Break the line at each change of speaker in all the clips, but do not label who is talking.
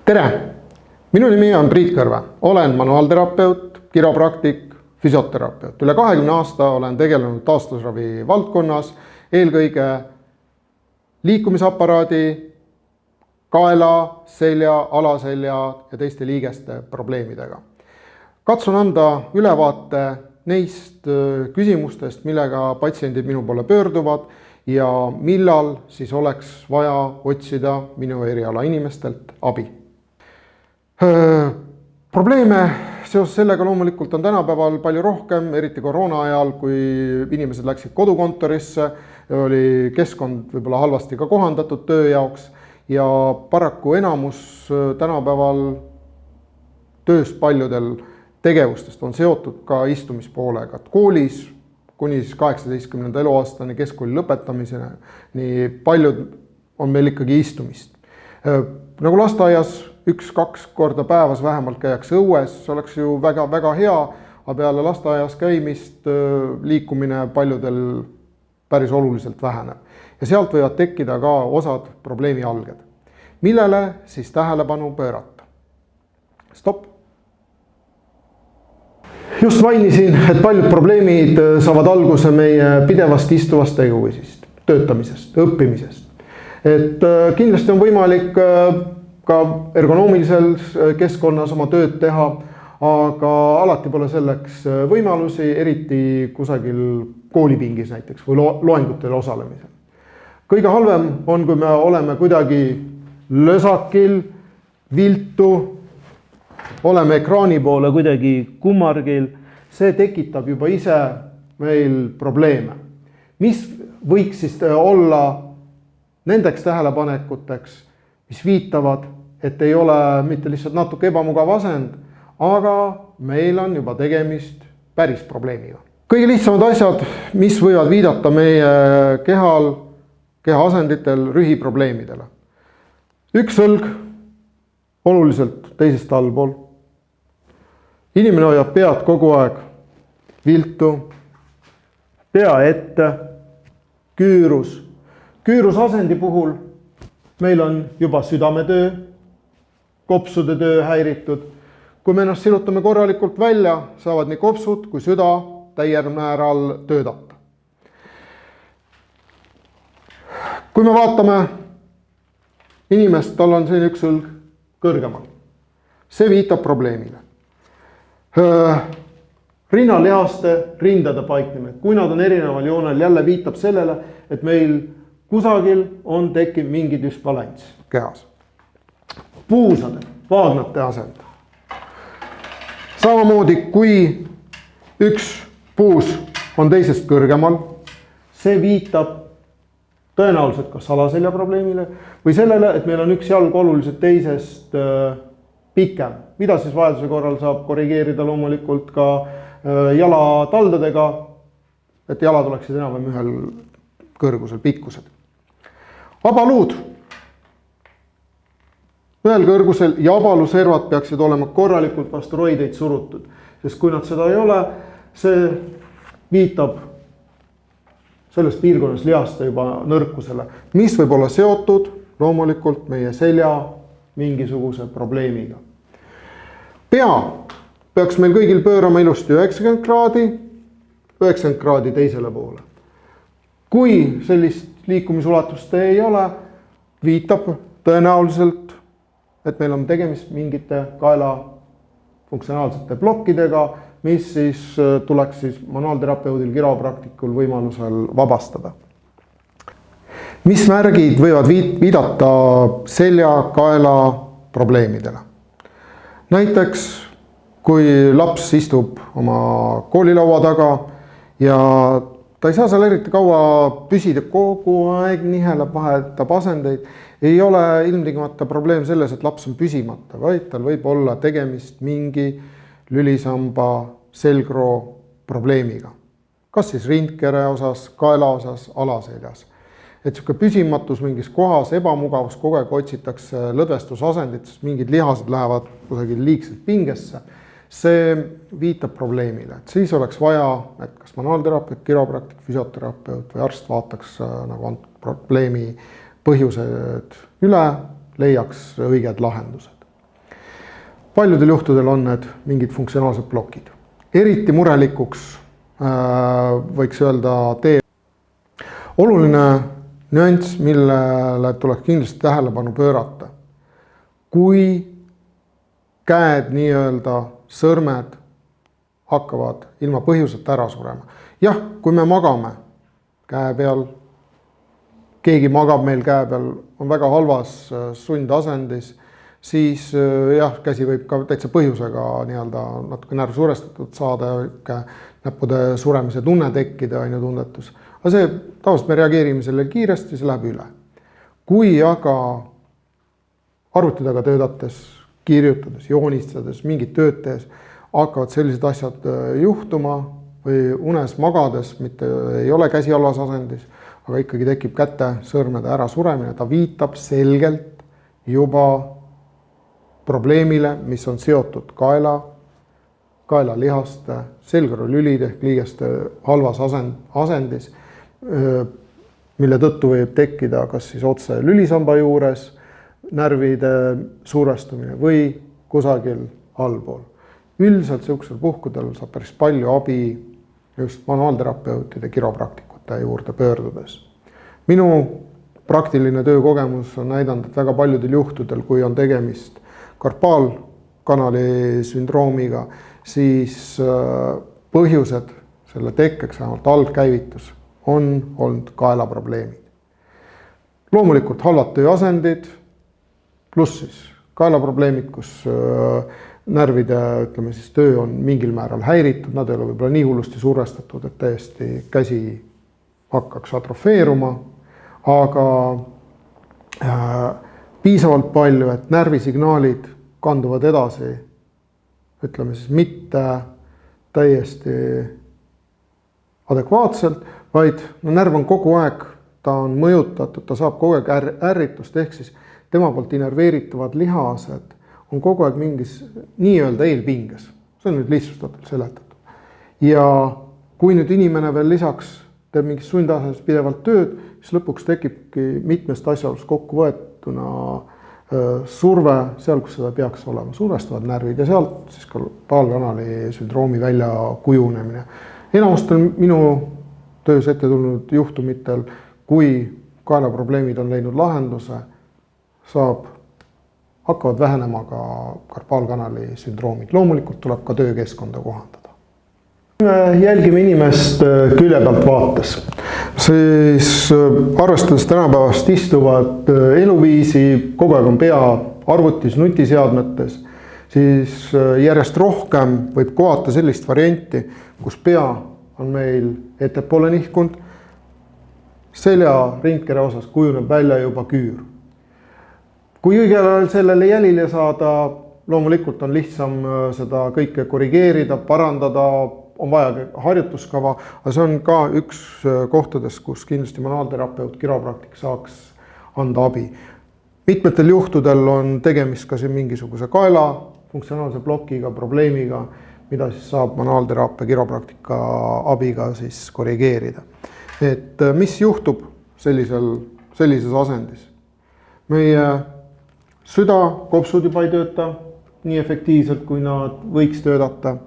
Tere! Minu nimi on Priit Kõrve. Olen manuaalterapeut, kiropraktik, füsioterapeut. Üle 20 aasta olen tegelenud taastusravi valdkonnas, eelkõige liikumisaparaadi, kaela, selja, alaselja ja teiste liigeste probleemidega. Katsun anda ülevaate neist küsimustest, millega patsiendid minu poole pöörduvad ja millal siis oleks vaja otsida minu eriala inimestelt abi. Probleeme seoses sellega loomulikult on tänapäeval palju rohkem, eriti koroona ajal, kui inimesed läksid kodukontorisse, oli keskkond võib-olla halvasti ka kohandatud töö jaoks ja paraku enamus tänapäeval tööst paljudel tegevustest on seotud ka istumispoolega. Koolis kuni 18. eluaastani keskkooli lõpetamiseni nii paljud on meil ikkagi istumist. Nagu lasteaias 1-2 korda päevas vähemalt käiakse õues, see oleks ju väga hea, aga peale lasteaias käimist liikumine paljudel päris oluliselt väheneb. Ja sealt võivad tekkida ka osad probleemi alged. Millele siis tähelepanu pöörata? Stopp! Just mainisin, et paljud probleemid saavad alguse meie pidevast istuvast teguvisest, töötamisest, õppimisest. Et kindlasti on võimalik ka ergonoomilisel keskkonnas oma tööd teha, aga alati pole selleks võimalusi, eriti kusagil koolipingis näiteks või loengutel osalemisel. Kõige halvem on, kui me oleme kuidagi lösakil, viltu, oleme ekraani poole kuidagi kummargil, see tekitab juba ise meil probleeme. Mis võiks siis olla nendeks tähelepanekuteks, mis viitavad, et ei ole mitte lihtsalt natuke ebamugav asend, aga meil on juba tegemist päris probleemiga. Kõige lihtsamad asjad, mis võivad viidata meie keha asenditel rühiprobleemidele. Üks õlg oluliselt teisest allpool. Inimene hoiab pead kogu aeg viltu, pea ette, küürus. Küürusasendi puhul meil on juba südametöö, kopsude töö häiritud. Kui me ennast silutame korralikult välja, saavad nii kopsud kui süda täiel määral töötada. Kui me vaatame inimest, tal on siin üks õlg kõrgemal. See viitab probleemile. Rinnalihaste rindade paiknemine, kui nad on erineval joonel, jälle viitab sellele, et meil kusagil on tekkinud mingi düsbalanss kehas. Puusade, vaagnate asend. Samamoodi, kui üks puus on teisest kõrgemal, see viitab tõenäoliselt kas alaselja probleemile või sellele, et meil on üks jalg oluliselt teisest pikem, mida siis vajaduse korral saab korrigeerida loomulikult ka jalataldadega, et jalad oleksid enam ühel kõrgusel pikkused. Abaluud ühel kõrgusel ja abaluservad peaksid olema korralikult vastu roideid surutud, sest kui nad seda ei ole, see viitab selles piirkonnas lihaste juba nõrkusele, mis võib olla seotud loomulikult meie selja mingisuguse probleemiga. Pea peaks meil kõigil pöörama ilusti 90 kraadi teisele poole. Kui sellist liikumisulatust ei ole, viitab tõenäoliselt, et meil on tegemist mingite kaela funktsionaalsete plokkidega, mis siis tuleks siis manuaalterapeudil, kiropraktikul võimalusel vabastada. Mis märgid võivad viidata selja, kaela probleemidele? Näiteks, kui laps istub oma koolilaua taga ja ta ei saa seal eriti kaua püsida, kogu aeg nihelab, vahetab asendeid, ei ole ilmtingimata probleem selles, et laps on püsimata, vaid tal võib olla tegemist mingi lülisamba selgroo probleemiga. Kas siis rindkere osas, kaela osas, alaseljas. Et püsimatus mingis kohas, ebamugavus, kogu aeg otsitakse lõdvestusasendit, sest mingid lihased lähevad kusagil liigselt pingesse. See viitab probleemile. Et siis oleks vaja, et kas manuaalterapeut, kiropraktik, füsioterapeut või arst vaataks nagu probleemi põhjused üle, leiaks õiged lahendused. paljudel juhtudel on need mingid funktsionaalsed plokid. Eriti murelikuks võiks öelda oluline nüanss, millele tuleks kindlasti tähelepanu pöörata. Kui käed, nii-öelda sõrmed hakkavad ilma põhjuseta ära surema. Jah, kui me magame käe peal, keegi magab meil käe peal, on väga halvas sundasendis, siis jah, käsi võib ka täitsa põhjusega nii-öelda natuke närvsurestatud saada ja näppude suremise tunne tekkida, tunnetus. Aga see tavaliselt me reageerime selle kiiresti, see läheb üle. Kui aga arvuti taga töötates, kirjutades, joonistades, mingid tööd tehes hakkavad sellised asjad juhtuma või unes magades, mitte ei ole käsi halvas asendis, aga ikkagi tekib käte sõrmede ära suremine, ta viitab selgelt juba probleemile, mis on seotud kaelalihaste, selgrolülide ehk liigeste halvas asendis, mille tõttu võib tekkida kas siis otse lülisamba juures närvide suurestumine või kusagil allpool. Üldiselt sellisel puhkudel saab päris palju abi just manuaalterapeutide, kiropraktikute juurde pöördudes. Minu praktiline töökogemus on näidanud, et väga paljudel juhtudel, kui on tegemist karpaalkanali sündroomiga, siis põhjused selle tekkeks, vähemalt algkäivitus, on olnud kaelaprobleemid. Loomulikult halvad tööasendid, pluss siis kaelaprobleemid, kus närvide töö on mingil määral häiritud, nad ei ole võib-olla nii hullusti survestatud, et täiesti käsi hakkaks atrofeeruma, aga piisavalt palju, et närvisignaalid kanduvad edasi, mitte täiesti adekvaatselt, vaid närv on kogu aeg, ta on mõjutatud, ta saab kogu aeg ärritust, ehk siis tema poolt inerveeritavad lihased on kogu aeg mingis nii-öelda eelpinges. See on nüüd lihtsustatult seletatud. Ja kui nüüd inimene veel lisaks teeb mingis sundasendas pidevalt tööd, siis lõpuks tekibki mitmest asjaolust kokku võetuna surve seal, kus seda peaks olema. Survestavad närvid ja sealt siis karpaalkanali sündroomi välja kujunemine. Enamustel minu töös ette tulnud juhtumitel, kui kaelaprobleemid on leidnud lahenduse, hakkavad vähenema ka karpaalkanali sündroomid. Loomulikult tuleb ka töökeskkonda kohandada. Me jälgime inimest külje pealt vaates. Siis arvestades tänapäevast istuvat eluviisi, kogu aeg on pea arvutis, nutiseadmetes, siis järjest rohkem võib kohata sellist varianti, kus pea on meil ettepoole nihkunud, selja ringkere osas kujuneb välja juba küür. Kui õigel sellele jälile saada, loomulikult on lihtsam seda kõike korrigeerida, parandada, on vaja harjutuskava, aga see on ka üks kohtades, kus kindlasti manuaalterapeut, kiropraktik saaks anda abi. Mitmetel juhtudel on tegemist ka mingisuguse kaela funktsionaalse blokiga, probleemiga, mida siis saab manuaalteraapia, kiropraktika abiga siis korrigeerida. Et mis juhtub sellises asendis? Meie süda, kopsud juba ei tööta nii efektiivselt, kui nad võiks töötada.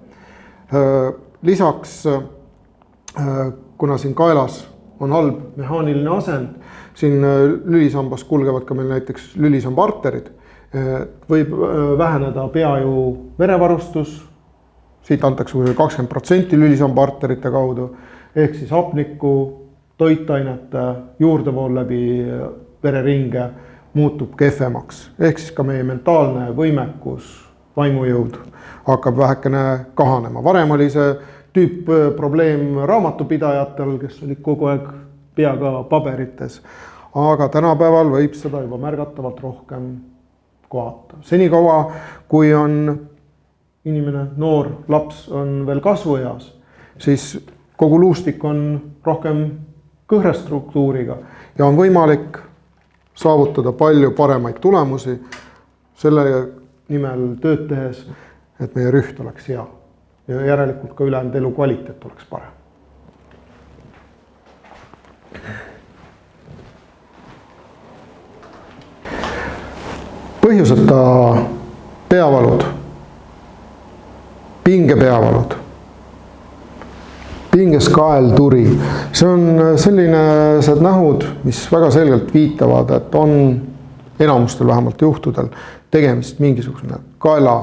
Lisaks, kuna siin kaelas on halb mehaaniline asend, siin lülisambas kulgevad ka meil näiteks lülisamba arterid, võib väheneda peaju verevarustus, siit antakse 20% lülisamba arterite kaudu, ehk siis hapniku, toitainete juurdevool läbi vereringe muutub kehvemaks, ehk siis ka meie mentaalne võimekus, vaimujõud hakkab vähekene kahanema. Varem oli see tüüp probleem raamatupidajatel, kes olid kogu aeg peaga paberites, aga tänapäeval võib seda juba märgatavalt rohkem kohata. Senikaua, kui on inimene, noor laps on veel kasvueas, siis kogu luustik on rohkem kõhrestruktuuriga ja on võimalik saavutada palju paremaid tulemusi selle nimel tööd tehes, et meie rüht oleks hea ja järelikult ka ülejäänud elu kvaliteet oleks parem. Põhjuseta peavalud pingepeavalud, pinges kael, turi. See on sellised nähud, mis väga selgelt viitavad, et on enamustel vähemalt juhtudel tegemist mingisugune kaela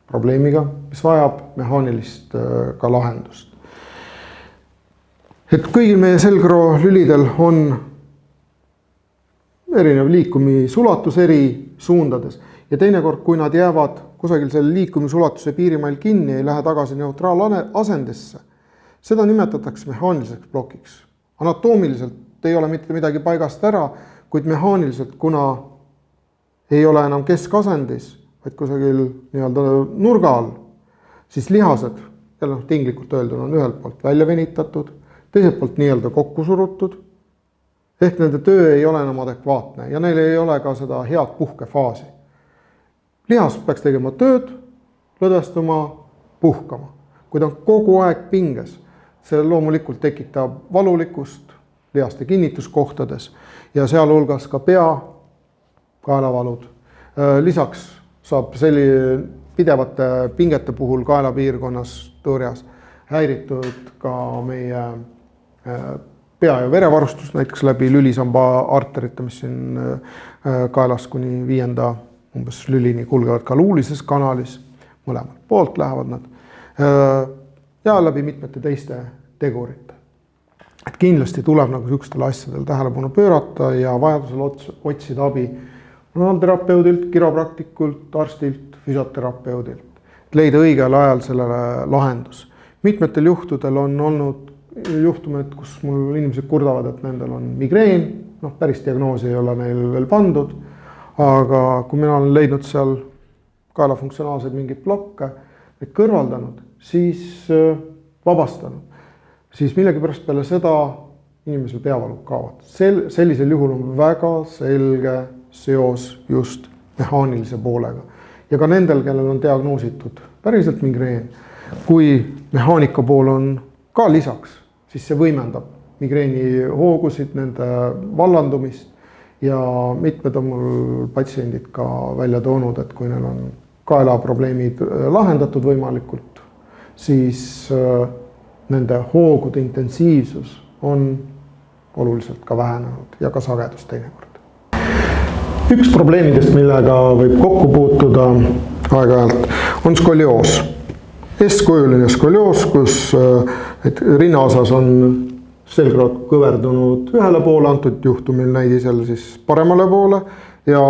probleemiga, mis vajab mehaanilist ka lahendust. Et kõigil meie selgroo lülidel on erinev liikumisulatus eri suundades ja teinekord, kui nad jäävad kusagil selle liikumisulatuse piirimail kinni, ei lähe tagasi neutraalasendisse, seda nimetatakse mehaaniliseks plokiks. Anatoomiliselt ei ole mitte midagi paigast ära, kuid mehaaniliselt, kuna ei ole enam keskasendis, vaid kusagil nii-öelda nurga all, siis lihased, jälle tinglikult öelduna, on ühelt poolt välja venitatud, teiselt poolt nii-öelda kokku surutud, ehk nende töö ei ole enam adekvaatne ja neil ei ole ka seda head puhkefaasi. Lihas peaks tegema tööd, lõdvestuma, puhkama. Kui ta on kogu aeg pinges, see loomulikult tekitab valulikkust lihaste kinnituskohtades ja sealhulgas ka pea, kaelavalud. Lisaks saab pidevate pingete puhul kaelapiirkonnas tõrjas häiritud ka meie pea- ja verevarustus, näiteks läbi lülisamba arterite, mis siin kaelas kuni 5. umbes lülini kulgevad ka luulises kanalis, mõlemalt poolt lähevad nad, ja läbi mitmete teiste tegurite. Et kindlasti tuleb nagu sihukestel asjadel tähelepanu pöörata ja vajadusel otsida abi manuaalterapeudilt, kiropraktikult, arstilt, füsioterapeudilt, et leida õigel ajal sellele lahendus. Mitmetel juhtudel on olnud juhtumid, kus mul inimesed kurdavad, et nendel on migreen, päris diagnoosi ei ole neil veel pandud, aga kui mina olen leidnud seal kaela funktsionaalseid mingeid blokke, neid kõrvaldanud, siis vabastanud, siis millegipärast peale seda inimesel peavalud kaovad. Sellisel juhul on väga selge seos just mehaanilise poolega. Ja ka nendel, kellel on diagnoositud päriselt migreen, kui mehaanika pool on ka lisaks, siis see võimendab migreeni hoogusid, nende vallandumist ja mitmed on mul patsiendid ka välja toonud, et kui neil on kaelaprobleemid lahendatud võimalikult, siis nende hoogude intensiivsus on oluliselt ka vähenenud ja ka sagedus teinekord. Üks probleemidest, millega võib kokku puutuda aeg-ajalt, on skolioos. S-kujuline skolioos, kus rinnaosas on selgroog kõverdunud ühele poole, antud juhtumil näidisel siis paremale poole ja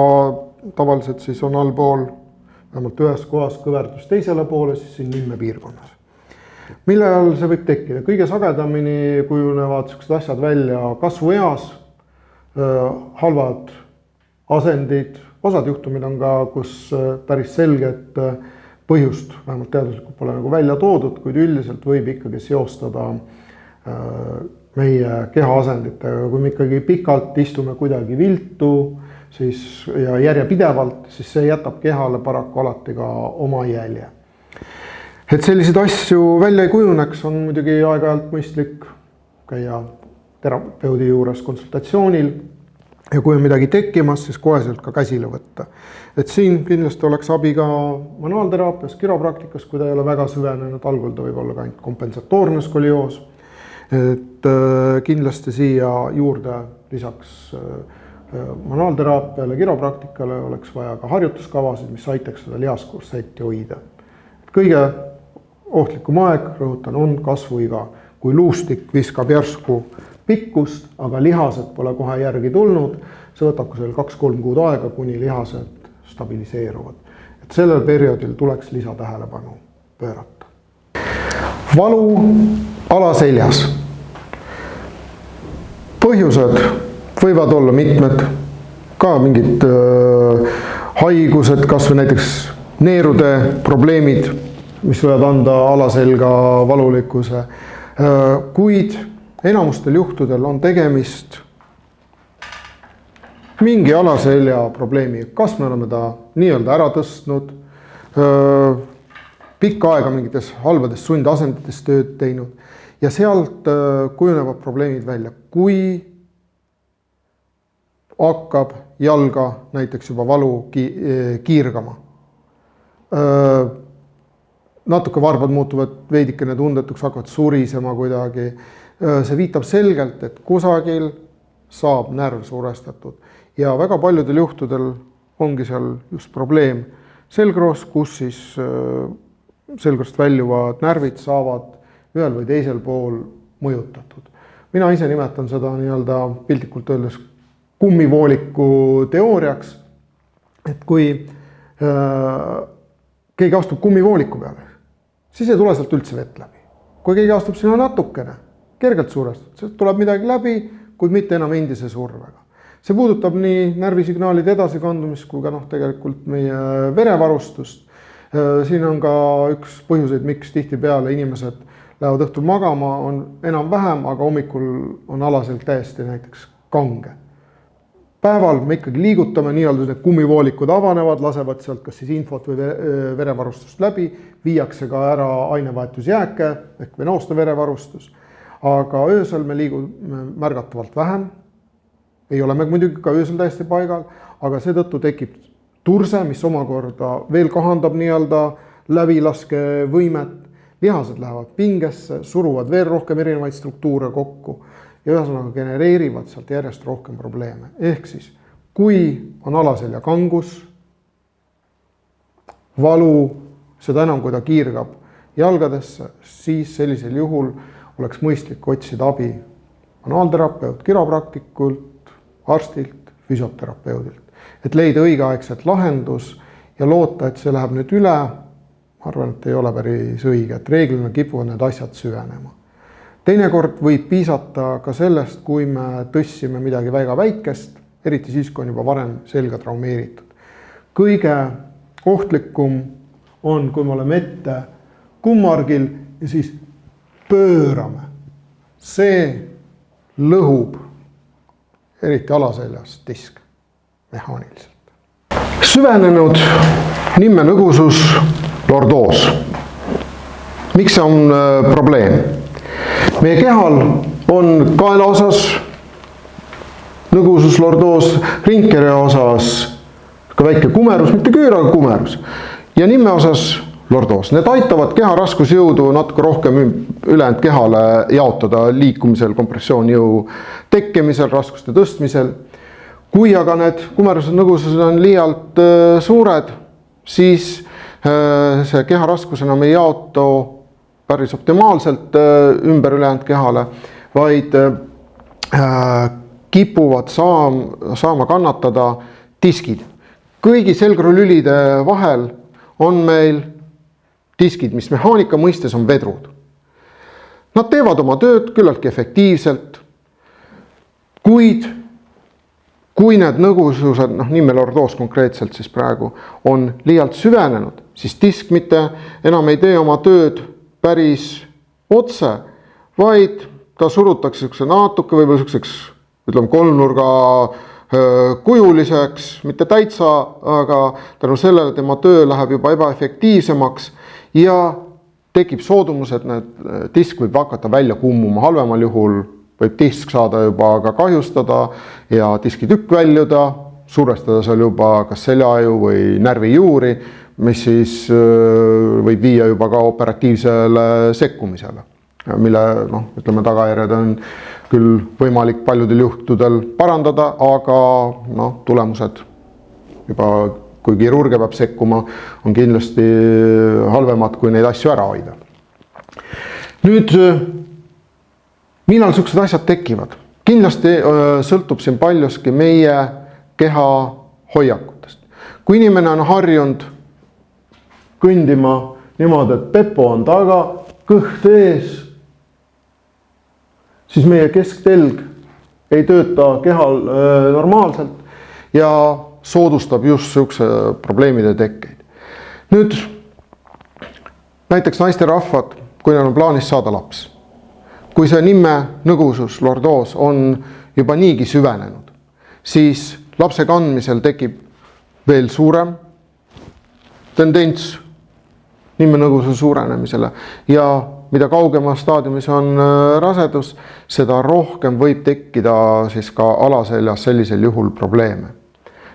tavaliselt siis on allpool vähemalt ühes kohas kõverdus teisele poole, siis siin nimme piirkonnas. Mille all see võib tekkida? Kõige sagedamini kujunevad sellised asjad välja kasvueas, halvad asendid, osad juhtumid on ka, kus päris selget põhjust, vähemalt teaduslikult pole nagu välja toodud, kuid üldiselt võib ikkagi seostada meie kehaasenditega. Kui me ikkagi pikalt istume kuidagi viltu siis, ja järjepidevalt, siis see jätab kehale paraku alati ka oma jälje. Et selliseid asju välja ei kujuneks, on muidugi aeg-ajalt mõistlik käia terapeudi juures konsultatsioonil ja kui on midagi tekkimas, siis koheselt ka käsile võtta. Et siin kindlasti oleks abi ka manuaalteraapias, kiropraktikas, kui ta ei ole väga süvenenud, algul ta võib olla ka ainult kompensatoorne skolioos. Et kindlasti siia juurde lisaks manuaalteraapiale, kiropraktikale oleks vaja ka harjutuskavasid, mis aitaks seda lihaskorsetti hoida. Kõige ohtlikum aeg, rõhutan, on kasvuiga. Kui luustik viskab järsku pikkust, aga lihased pole kohe järgi tulnud, see võtab ka 2-3 kuud aega, kuni lihased stabiliseeruvad. Et sellel perioodil tuleks lisatähelepanu pöörata. Valu alaseljas. Põhjused võivad olla mitmed, ka mingid haigused, kas või näiteks neerude probleemid, mis võivad anda alaselga valulikkuse, kuid enamustel juhtudel on tegemist mingi alaselja probleemi. Kas me oleme ta nii-öelda ära tõstnud, pikka aega mingites halbades sundasendites tööd teinud ja sealt kujunevad probleemid välja. Kui hakkab jalga näiteks juba valu kiirgama, natuke varbad muutuvad veidikene tundetuks, hakkavad surisema kuidagi. See viitab selgelt, et kusagil saab närv surestatud ja väga paljudel juhtudel ongi seal just probleem selgroos, kus siis selgrost väljuvad närvid saavad ühel või teisel pool mõjutatud. Mina ise nimetan seda nii-öelda piltlikult öeldes kummivooliku teooriaks, et kui keegi astub kummivooliku peale, siis ei tule sealt üldse vett läbi. Kui keegi astub sinna natukene, kergelt suurestatud, sealt tuleb midagi läbi, kuid mitte enam endise survega. See puudutab nii närvisignaalide edasikandumist kui ka tegelikult meie verevarustust. Siin on ka üks põhjuseid, miks tihtipeale inimesed lähevad õhtul magama, on enam-vähem, aga hommikul on alaselg täiesti näiteks kange. Päeval me ikkagi liigutame, nii-öelda need kummivoolikud avanevad, lasevad sealt kas siis infot või verevarustust läbi, viiakse ka ära ainevahetusjääke ehk venoosne verevarustus. Aga öösel me liigume märgatavalt vähem. Ei ole me muidugi ka öösel täiesti paigal, aga seetõttu tekib turse, mis omakorda veel kahandab nii-öelda läbilaskevõimet. Lihased lähevad pingesse, suruvad veel rohkem erinevaid struktuure kokku ja ühesõnaga genereerivad sealt järjest rohkem probleeme. Ehk siis, kui on alaselja kangus, valu, seda enam kui ta kiirgab jalgadesse, siis sellisel juhul oleks mõistlik otsida abi manuaalterapeut, kiropraktikult, arstilt, füsioterapeudilt, et leida õigeaegset lahendus ja loota, et see läheb nüüd üle. Ma arvan, et ei ole päris õige, et reeglina kipuvad need asjad süvenema. Teinekord võib piisata ka sellest, kui me tõstsime midagi väga väikest, eriti siis, kui on juba varem selga traumeeritud. Kõige ohtlikum on, kui me oleme ette kummargil ja siis pöörame. See lõhub eriti alaseljas disk mehaaniliselt. Süvenenud nimmenõgusus lordoos. Miks see on probleem? Meie kehal on kaela osas nõgusus lordoos, ringkere osas ka väike kumerus, mitte küür, aga kumerus. Ja nimme osas lordoos. Need aitavad keha raskusjõudu natuke rohkem ülejäänud kehale jaotada liikumisel, kompressioonjõu tekkimisel, raskuste tõstmisel. Kui aga need kumerused nõgusused on liialt suured, siis see keha raskus enam ei jaotu päris optimaalselt ümber ülejäänud kehale, vaid kipuvad saama kannatada diskid. Kõigi selgrolülide vahel on meil diskid, mis mehaanika mõistes on vedrud. Nad teevad oma tööd küllaltki efektiivselt, kuid kui need nõgusused, nimmelordoos konkreetselt siis praegu, on liialt süvenenud, siis disk mitte enam ei tee oma tööd päris otse, vaid ta surutakse natuke võib-olla kolmnurga kujuliseks, mitte täitsa, aga tänu sellele tema töö läheb juba ebaefektiivsemaks ja tekib soodumus, et need disk võib hakata välja kummuma, halvemal juhul võib disk saada juba ka kahjustada ja diskitükk väljuda, survestada seal juba kas seljaju või närvijuuri, mis siis võib viia juba ka operatiivsele sekkumisele, mille tagajärjed on küll võimalik paljudel juhtudel parandada, aga tulemused juba, kui kirurgia peab sekkuma, on kindlasti halvemad, kui neid asju ära hoida. Nüüd, millal sellised asjad tekivad? Kindlasti sõltub siin paljuski meie keha hoiakutest. Kui inimene on harjunud kõndima niimoodi, et pepo on taga, kõht ees, siis meie kesktelg ei tööta kehal normaalselt ja soodustab just sellise probleemide tekkeid. Nüüd näiteks naisterahvad, kui neil on plaanis saada laps. Kui see nimme nõgusus, lordoos on juba niigi süvenenud, siis lapse kandmisel tekib veel suurem tendents nimme nõgususe suurenemisele ja mida kaugema staadiumis on rasedus, seda rohkem võib tekkida siis ka alaseljas sellisel juhul probleeme.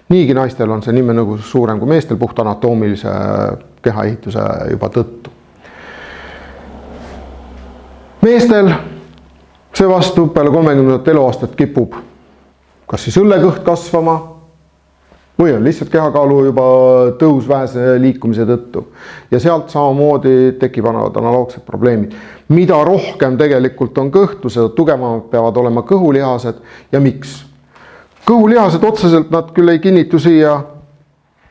Niigi naistel on see nimme nõgusus suurem kui meestel puht anatoomilise kehaehituse juba tõttu. Meestel seevastu peale 30. eluaastat kipub kas siis õllekõht kasvama või on lihtsalt kehakaalu juba tõus vähese liikumise tõttu. Ja sealt samamoodi tekivad analoogsed probleemid. Mida rohkem tegelikult on kõhtu, seda tugevamad peavad olema kõhulihased ja miks? Kõhulihased otseselt nad küll ei kinnitu siia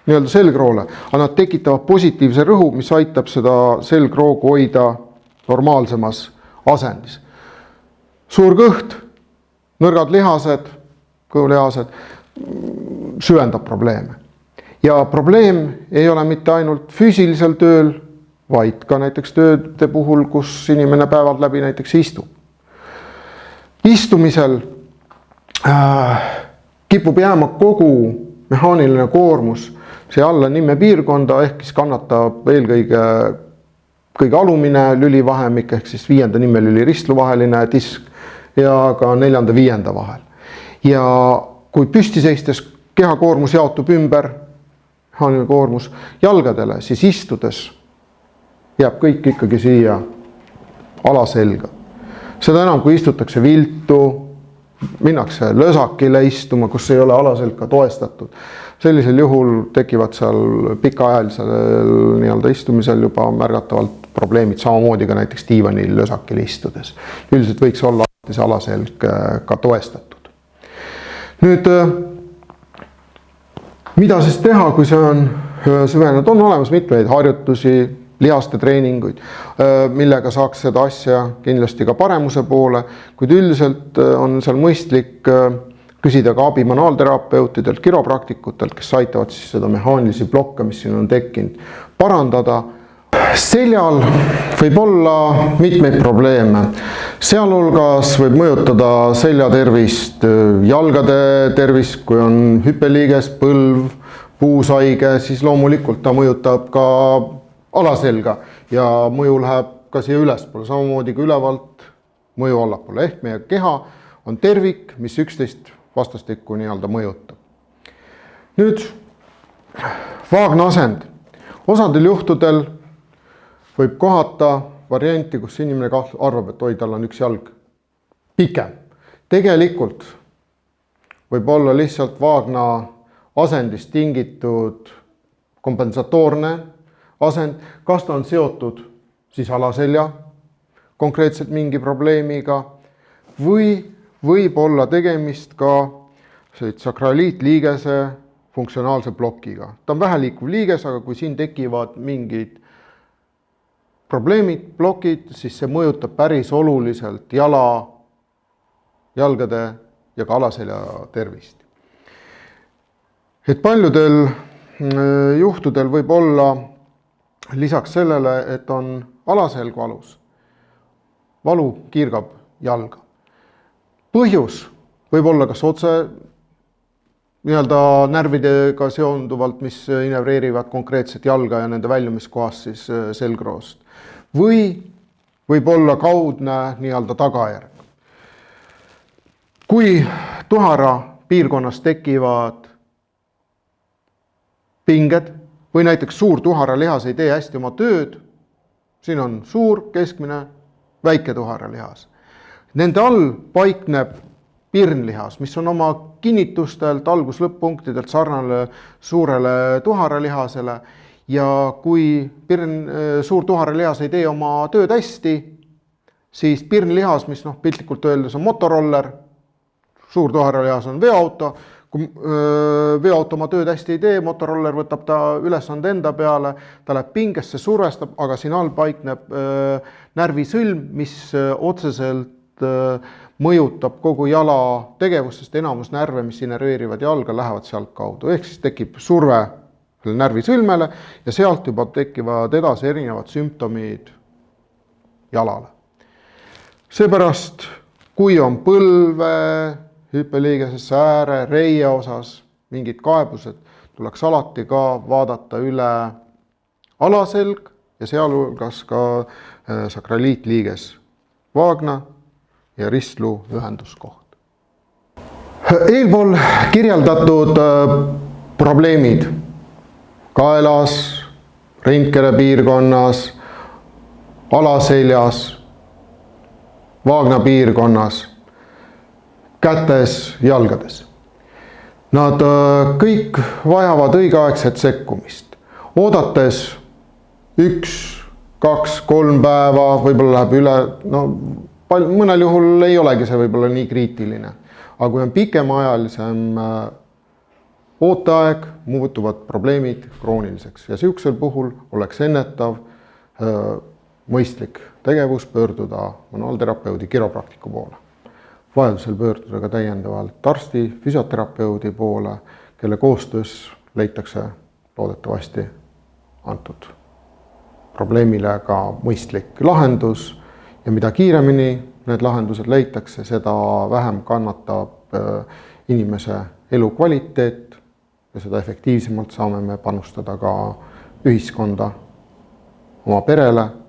nii-öelda selgroole, aga nad tekitavad positiivse rõhu, mis aitab seda selgroogu hoida normaalsemas asendis. Suur kõht, nõrgad lihased, kõhulihased süvendab probleeme. Ja probleem ei ole mitte ainult füüsilisel tööl, vaid ka näiteks tööde puhul, kus inimene päevad läbi näiteks istub. Istumisel kipub jääma kogu mehaaniline koormus see alla nimme piirkonda, ehk siis kannatab eelkõige kõige alumine lülivahemik, ehk siis 5. nimmelüli ristluvaheline disk ja ka 4. ja 5. vahel. Ja kui püsti seistes kehakoormus jaotub ümber, mehaaniline koormus jalgadele, siis istudes jääb kõik ikkagi siia alaselga. Seda enam, kui istutakse viltu, minnakse lösakile istuma, kus ei ole alaselga toestatud. Sellisel juhul tekivad seal pikaajalisel nii-öelda istumisel juba märgatavalt probleemid, samamoodi ka näiteks diivanil lösakil istudes. Üldiselt võiks olla see alaselg ka toestatud. Nüüd, mida siis teha, kui see on süvenenud? On olemas mitmeid harjutusi, lihaste treeninguid, millega saaks seda asja kindlasti ka paremuse poole, kuid üldiselt on seal mõistlik küsida ka abi manuaalterapeutidelt, kiropraktikutelt, kes aitavad siis seda mehaanilisi blokke, mis siin on tekkinud, parandada. Seljal võib olla mitmeid probleeme. Sealhulgas võib mõjutada selja tervist, jalgade tervist, kui on hüppeliiges, põlv, puusaige, siis loomulikult ta mõjutab ka alaselga ja mõju läheb ka siia ülespoole, samamoodi kui ülevalt mõju allapoole. Ehk meie keha on tervik, mis üksteist vastastikku nii-öelda mõjutab. Nüüd vaagna asend. Osadel juhtudel võib kohata varianti, kus inimene arvab, et oi, tal on üks jalg pikem. Tegelikult võib olla lihtsalt vaagna asendist tingitud kompensatoorne asend, kas ta on seotud siis alaselja konkreetselt mingi probleemiga või võib olla tegemist ka sakraliitliigese funktsionaalse plokiga. Ta on väheliikuv liiges, aga kui siin tekivad mingid probleemid, plokid, siis see mõjutab päris oluliselt jalgade ja ka alaselja tervist. Et paljudel juhtudel võib olla lisaks sellele, et on alaselg valus, valu kiirgab jalga. Põhjus võib olla kas otse nii-öelda närvidega seonduvalt, mis innerveerivad konkreetset jalga ja nende väljumiskohast siis selgroost. Või võib olla kaudne nii-öelda tagajärg. Kui tuhara piirkonnas tekivad pinged või näiteks suur tuharalihas ei tee hästi oma tööd, siin on suur, keskmine, väike tuharalihas. Nende all paikneb pirnlihas, mis on oma kinnitustelt, algus-lõpp-punktidelt sarnane suurele tuharalihasele ja kui suur tuharalihas ei tee oma tööd hästi, siis pirnlihas, mis piltlikult öeldes on motoroller, suur tuharalihas on veoauto, kui veoauto oma tööd hästi ei tee, motoroller võtab ta ülesande enda peale, ta läheb pingesse, survestab, aga siin all paikneb närvisõlm, mis otseselt mõjutab kogu jala tegevust, sest enamus närve, mis innerveerivad jalga, lähevad sealt kaudu. Ehk siis tekib surve närvisõlmele ja sealt juba tekivad edasi erinevad sümptomid jalale. Seepärast, kui on põlve, hüppeliigesesse ääre, reie osas mingid kaebused, tuleks alati ka vaadata üle alaselg ja sealhulgas ka sakraliitliiges, vaagna ja ristluu ühenduskoht. Eelpool kirjeldatud probleemid kaelas, rindkere piirkonnas, alaseljas vaagna piirkonnas, kätes, jalgades. Nad kõik vajavad õigeaegset sekkumist. Oodates 1, 2, 3 päeva, võib-olla läheb üle, mõnel juhul ei olegi see võib-olla nii kriitiline. Aga kui on pikemaajalisem ooteaeg, muutuvad probleemid krooniliseks ja sihukesel puhul oleks ennetav mõistlik tegevus pöörduda manuaalterapeudi, kiropraktiku poole. Vajadusel pöörduda ka täiendavalt arsti, füsioterapeudi poole, kelle koostöös leitakse loodetavasti antud probleemile ka mõistlik lahendus ja mida kiiremini need lahendused leitakse, seda vähem kannatab inimese elukvaliteet ja seda efektiivsemalt saame me panustada ka ühiskonda, oma perele